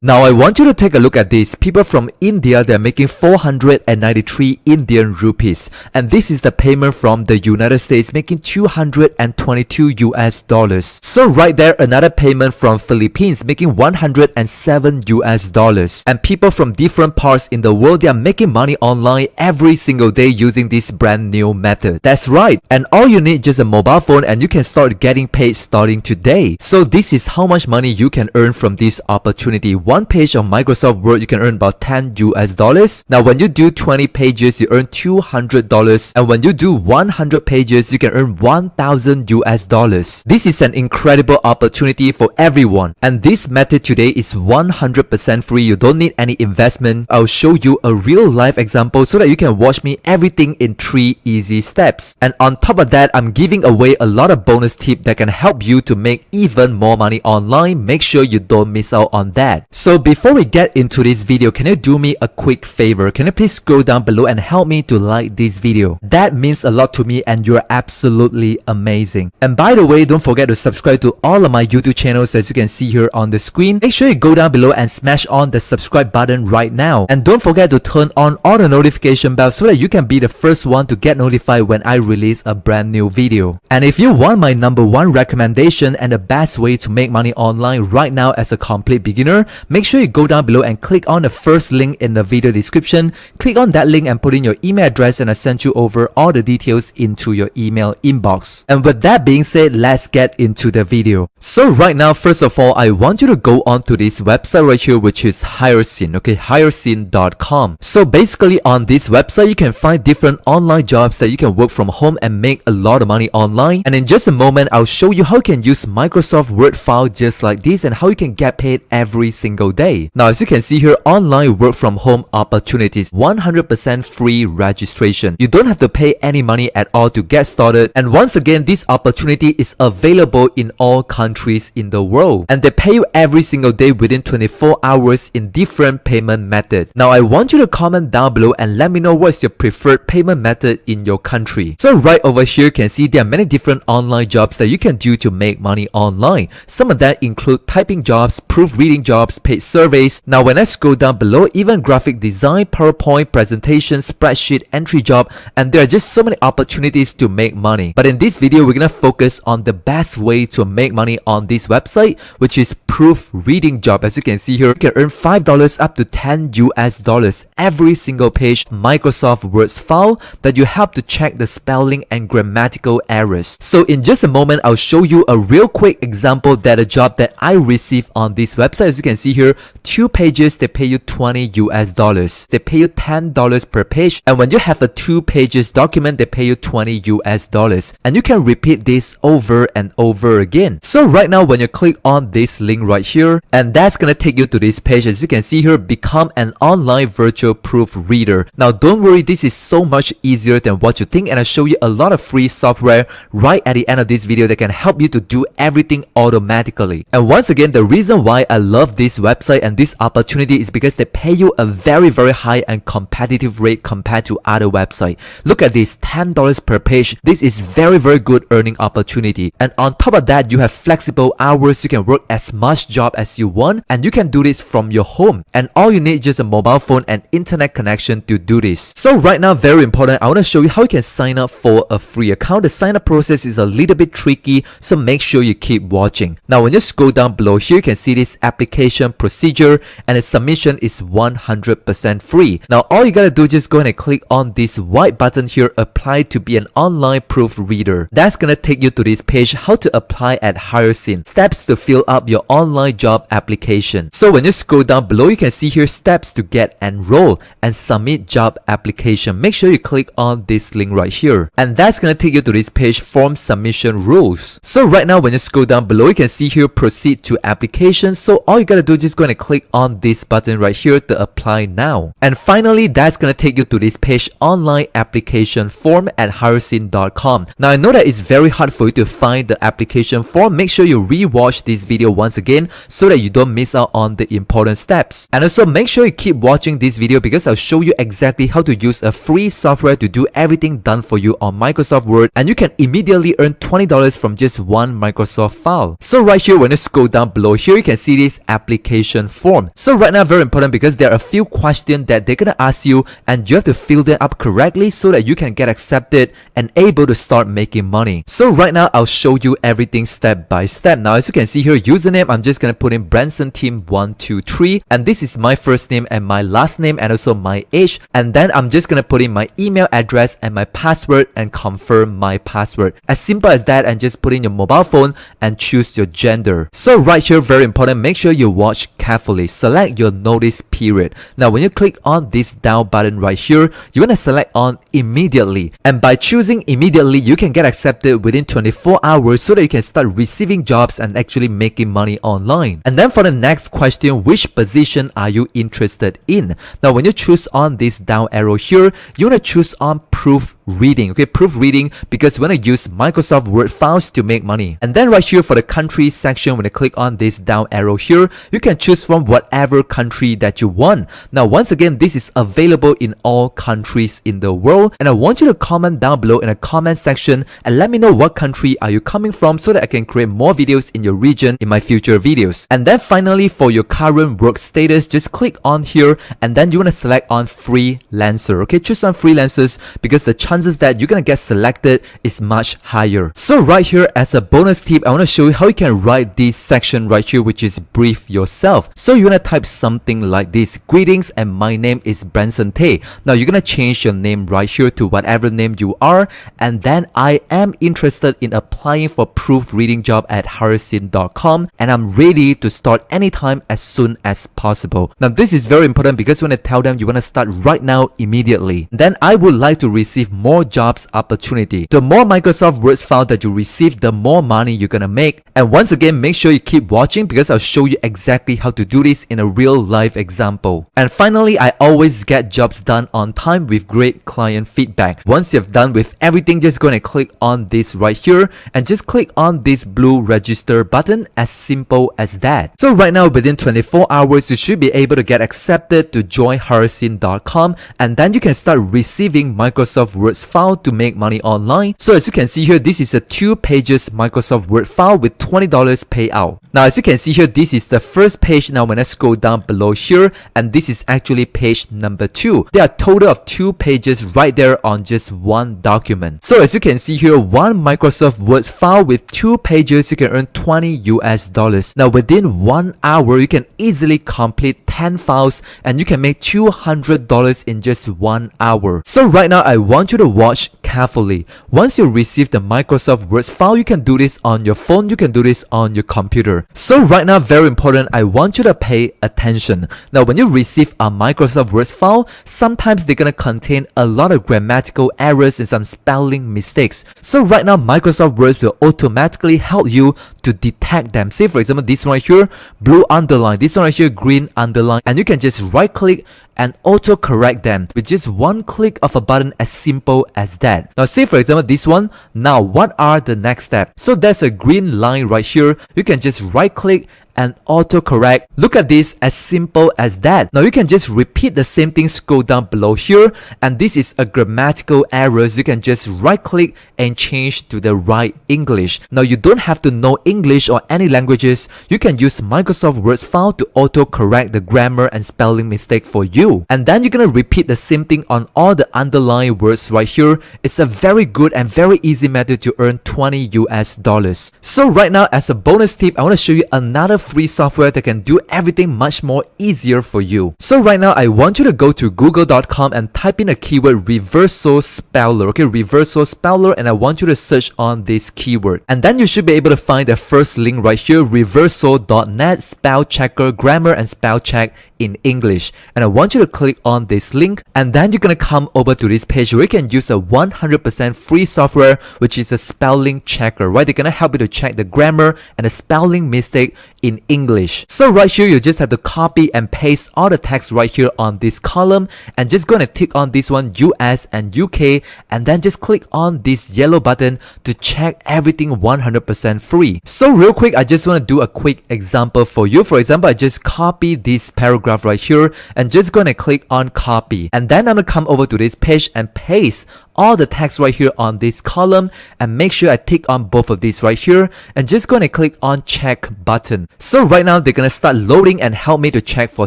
Now I want you to take a look at this. People from India, they're making 493 Indian rupees. And this is the payment from the United States, making 222 US dollars. So right there, another payment from Philippines, making 107 US dollars. And people from different parts in the world, they are making money online every single day using this brand new method. That's right. And all you need is just a mobile phone and you can start getting paid starting today. So this is how much money you can earn from this opportunity. One page of Microsoft Word, you can earn about 10 US dollars. Now when you do 20 pages, you earn $200. And when you do 100 pages, you can earn 1,000 US dollars. This is an incredible opportunity for everyone. And this method today is 100% free. You don't need any investment. I'll show you a real life example so that you can watch me everything in 3 easy steps. And on top of that, I'm giving away a lot of bonus tips that can help you to make even more money online. Make sure you don't miss out on that. So before we get into this video, can you do me a quick favor? Can you please scroll down below and help me to like this video? That means a lot to me and you're absolutely amazing. And by the way, don't forget to subscribe to all of my YouTube channels as you can see here on the screen. Make sure you go down below and smash on the subscribe button right now. And don't forget to turn on all the notification bells so that you can be the first one to get notified when I release a brand new video. And if you want my #1 recommendation and the best way to make money online right now as a complete beginner, make sure you go down below and click on the first link in the video description. Click on that link and put in your email address and I'll send you over all the details into your email inbox. And with that being said, let's get into the video. So right now, first of all, I want you to go on to this website right here, which is Hiresyn, okay, hiresyn.com. So basically on this website, you can find different online jobs that you can work from home and make a lot of money online. And in just a moment, I'll show you how you can use Microsoft Word file just like this and how you can get paid every single day. Now, as you can see here, online work from home opportunities, 100% free registration. You don't have to pay any money at all to get started. And once again, this opportunity is available in all countries in the world. And they pay you every single day within 24 hours in different payment methods. Now, I want you to comment down below and let me know what's your preferred payment method in your country. So right over here, you can see there are many different online jobs that you can do to make money online. Some of that include typing jobs, proofreading jobs, paid surveys. Now when I scroll down below, even graphic design, PowerPoint, presentation, spreadsheet, entry job, and there are just so many opportunities to make money. But in this video, we're gonna focus on the best way to make money on this website, which is proofreading job. As you can see here, you can earn $5 up to 10 US dollars every single page Microsoft Word file that you have to check the spelling and grammatical errors. So in just a moment, I'll show you a real quick example that a job that I received on this website. As you can see here, 2 pages, they pay you 20 US dollars. They pay you $10 per page. And when you have a 2 pages document, they pay you 20 US dollars. And you can repeat this over and over again. So right now, when you click on this link right here, and that's gonna take you to this page. As you can see here, become an online virtual proofreader. Now don't worry, this is so much easier than what you think, and I'll show you a lot of free software right at the end of this video that can help you to do everything automatically. And once again, the reason why I love this website and this opportunity is because they pay you a very high and competitive rate compared to other websites. Look at this, $10 per page. This is very good earning opportunity. And on top of that, you have flexible hours. You can work as much job as you want, and you can do this from your home. And all you need is just a mobile phone and internet connection to do this. So right now, very important, I want to show you how you can sign up for a free account. The sign up process is a little bit tricky, so make sure you keep watching. Now when you scroll down below here, you can see this application procedure, and the submission is 100% free. Now all you gotta do is just go ahead and click on this white button here, apply to be an online proofreader. That's gonna take you to this page, how to apply at Hiresyn. Steps to fill up your online job application. So when you scroll down below, you can see here steps to get enrolled and submit job application. Make sure you click on this link right here, and that's gonna take you to this page, form submission rules. So right now when you scroll down below, you can see here proceed to application. So all you gotta do is just go and click on this button right here to apply now. And finally, that's gonna take you to this page, online application form at hiresyn.com. Now I know that it's very hard for you to find the application form. Make sure you re-watch this video once again so that you don't miss out on the important steps. And also make sure you keep watching this video because I'll show you exactly how to use a free software to do everything done for you on Microsoft Word, and you can immediately earn $20 from just one Microsoft file. So right here, when you scroll down below here, you can see this application application form. So right now, very important because there are a few questions that they're gonna ask you and you have to fill them up correctly so that you can get accepted and able to start making money. So right now, I'll show you everything step by step. Now, as you can see here, username, I'm just gonna put in Branson Team 123, and this is my first name and my last name and also my age. And then I'm just gonna put in my email address and my password and confirm my password. As simple as that, and just put in your mobile phone and choose your gender. So right here, very important, make sure you watch carefully. Select your notice period. Now, when you click on this down button right here, you want to select on immediately. And by choosing immediately, you can get accepted within 24 hours so that you can start receiving jobs and actually making money online. And then for the next question, which position are you interested in? Now, when you choose on this down arrow here, you want to choose on proofreading. Okay, proofreading, because you want to use Microsoft Word files to make money. And then right here for the country section, when you click on this down arrow here, you can choose from whatever country that you want. Now, once again, this is available in all countries in the world. And I want you to comment down below in the comment section and let me know what country are you coming from so that I can create more videos in your region in my future videos. And then finally, for your current work status, just click on here and then you want to select on freelancer. Okay, choose on freelancers because the chances that you're gonna get selected is much higher. So right here, as a bonus tip, I want to show you how you can write this section right here, which is brief yourself. So you want to type something like this: greetings, and my name is Branson Tay. Now you're gonna change your name right here to whatever name you are, and then I am interested in applying for proofreading job at Harrison.com, and I'm ready to start anytime as soon as possible. Now this is very important because you want to tell them you want to start right now immediately. Then I would like to receive more jobs opportunity. The more Microsoft Word file that you receive, the more money you're gonna make. And once again, make sure you keep watching because I'll show you exactly how to do this in a real life example. And finally, I always get jobs done on time with great client feedback. Once you've done with everything, just go and click on this right here and just click on this blue register button. As simple as that. So right now, within 24 hours, you should be able to get accepted to join Harrison.com, and then you can start receiving Microsoft Word file to make money online. So as you can see here, this is a 2 pages Microsoft Word file with $20 payout. Now as you can see here, this is the first page. Now when I scroll down below here, and this is actually page number 2. There are a total of 2 pages right there on just one document. So as you can see here, one Microsoft Word file with 2 pages, you can earn $20. Now within 1 hour, you can easily complete 10 files and you can make $200 in just 1 hour. So right now, I want you to watch carefully. Once you receive the Microsoft Word file, you can do this on your phone, you can do this on your computer. So right now, very important, I want you to pay attention. Now when you receive a Microsoft Word file, sometimes they're gonna contain a lot of grammatical errors and some spelling mistakes. So right now, Microsoft Word will automatically help you to detect them. Say for example, this one right here, blue underline, this one right here, green underline, and you can just right click and auto correct them with just one click of a button, as simple as that. Now say for example this one, now what are the next steps? So there's a green line right here, you can just right click and auto correct. Look at this, as simple as that. Now you can just repeat the same thing, scroll down below here, and this is a grammatical errors. You can just right click and change to the right English. Now you don't have to know English or any languages. You can use Microsoft Word file to auto correct the grammar and spelling mistake for you. And then you're gonna repeat the same thing on all the underlined words right here. It's a very good and very easy method to earn $20. So right now, as a bonus tip, I want to show you another free software that can do everything much more easier for you. So right now, I want you to go to google.com and type in a keyword reversal speller. Okay, reversal speller, and I want you to search on this keyword. And then you should be able to find the first link right here, reversal.net, spell checker, grammar and spell check in English. And I want you to click on this link, and then you're gonna come over to this page where you can use a 100% free software, which is a spelling checker, right? They're gonna help you to check the grammar and the spelling mistake in English. So right here, you just have to copy and paste all the text right here on this column, and just gonna tick on this one, US and UK, and then just click on this yellow button to check everything 100% free. So real quick, I just want to do a quick example for you. For example, I just copy this paragraph right here and just gonna click on copy, and then I'm gonna come over to this page and paste all the text right here on this column and make sure I tick on both of these right here and just gonna click on check button. So right now they're gonna start loading and help me to check for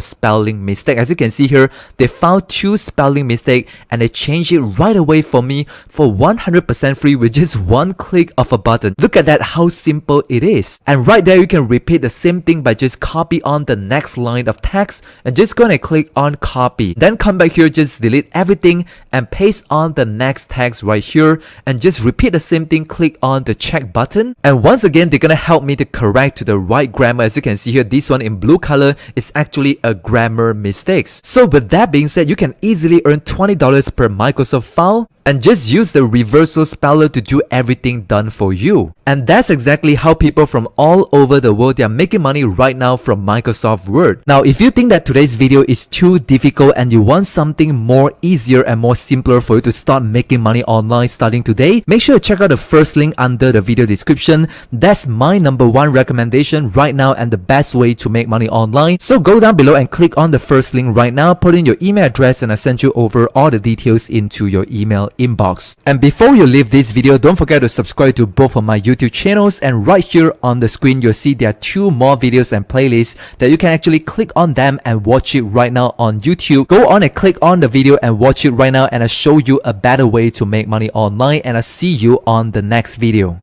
spelling mistake. As you can see here, they found 2 spelling mistake and they changed it right away for me for 100% free with just one click of a button. Look at that, how simple it is. And right there you can repeat the same thing by just copy on the next line of text and just gonna click on copy. Then come back here, just delete everything and paste on the next text right here and just repeat the same thing, click on the check button. And once again they're gonna help me to correct to the right grammar. As you can see here, this one in blue color is actually a grammar mistakes. So with that being said, you can easily earn $20 per Microsoft file and just use the reversal speller to do everything done for you. And that's exactly how people from all over the world, they are making money right now from Microsoft Word. Now, if you think that today's video is too difficult and you want something more easier and more simpler for you to start making money online starting today, make sure to check out the first link under the video description. That's my #1 recommendation right now and the best way to make money online. So go down below and click on the first link right now, put in your email address and I'll send you over all the details into your email inbox. And before you leave this video, don't forget to subscribe to both of my YouTube channels, and right here on the screen you'll see there are 2 more videos and playlists that you can actually click on them and watch it right now on YouTube. Go on and click on the video and watch it right now and I'll show you a better way to make money online, and I'll see you on the next video.